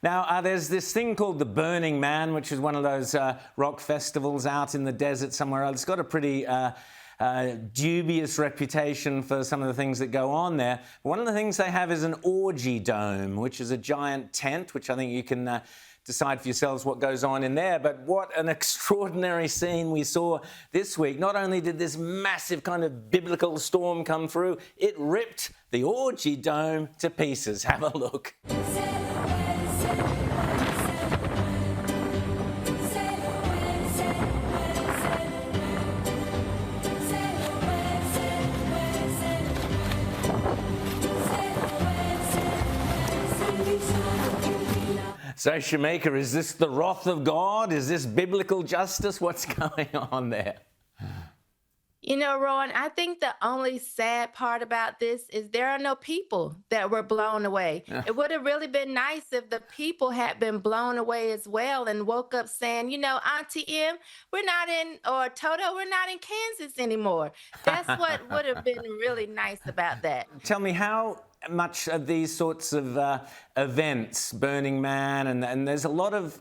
Now, there's this thing called the Burning Man, which is one of those rock festivals out in the desert somewhere else. It's got a pretty dubious reputation for some of the things that go on there. One of the things they have is an Orgy Dome, which is a giant tent, which I think you can decide for yourselves what goes on in there. But what an extraordinary scene we saw this week. Not only did this massive kind of biblical storm come through, it ripped the Orgy Dome to pieces. Have a look. So, Shamika, is this the wrath of God? Is this biblical justice? What's going on there? You know, Rowan, I think the only sad part about this is there are no people that were blown away. It would have really been nice if the people had been blown away as well and woke up saying, you know, Auntie M, we're not in, or Toto, we're not in Kansas anymore. That's what would have been really nice about that. Tell me, how much of these sorts of events, Burning Man, and there's a lot of,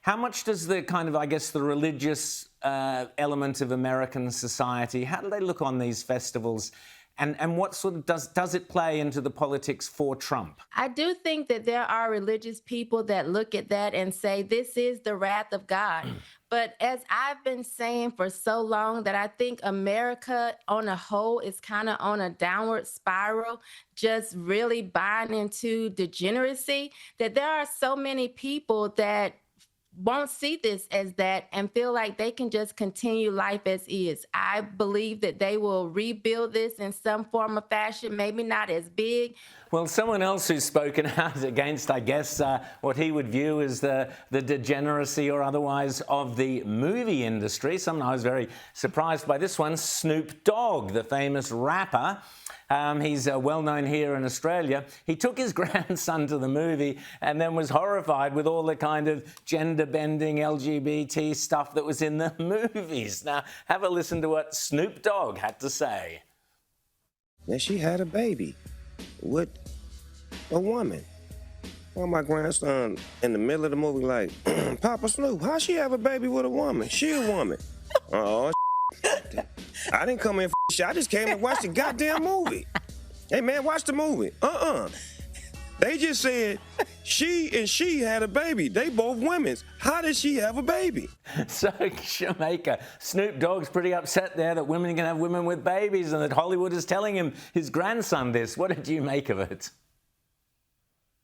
how much does the kind of, I guess, the religious element of American society, how do they look on these festivals? And what sort of does it play into the politics for Trump? I do think that there are religious people that look at that and say, this is the wrath of God. But as I've been saying for so long, that I think America on a whole is kind of on a downward spiral, just really buying into degeneracy, that there are so many people that won't see this as that and feel like they can just continue life as is. I believe that they will rebuild this in some form or fashion, maybe not as big. Well, someone else who's spoken out against, I guess, what he would view as the degeneracy or otherwise of the movie industry. Someone I was very surprised by this one, Snoop Dogg, the famous rapper. He's well known here in Australia. He took his grandson to the movie and then was horrified with all the kind of gender-bending LGBT stuff that was in the movies. Now, have a listen to what Snoop Dogg had to say. Then she had a baby with a woman. Well, my grandson in the middle of the movie like, Papa Snoop, how she have a baby with a woman? She a woman. Oh, I didn't come in for shit. I just came to watch the goddamn movie. Hey, man, watch the movie. They just said she had a baby. They both women's. How did she have a baby? So, Jamaica, Snoop Dogg's pretty upset there that women can have women with babies and that Hollywood is telling him his grandson this. What did you make of it?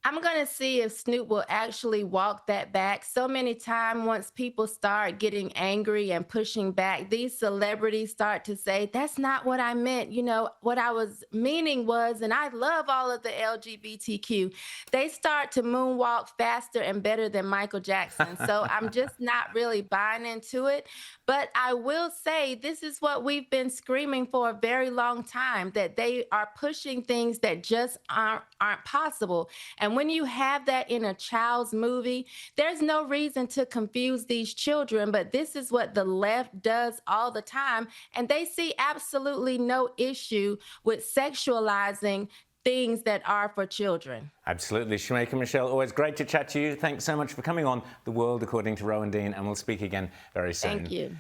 I'm going to see if Snoop will actually walk that back. So many times, once people start getting angry and pushing back, these celebrities start to say, that's not what I meant. You know, what I was meaning was, and I love all of the LGBTQ, they start to moonwalk faster and better than Michael Jackson. So I'm just not really buying into it. But I will say this is what we've been screaming for a very long time, that they are pushing things that just aren't possible. And when you have that in a child's movie, there's no reason to confuse these children, but this is what the left does all the time. And they see absolutely no issue with sexualizing things that are for children. Absolutely. Shamika Michelle, always great to chat to you. Thanks so much for coming on The World According to Rowan Dean, and we'll speak again very soon. Thank you.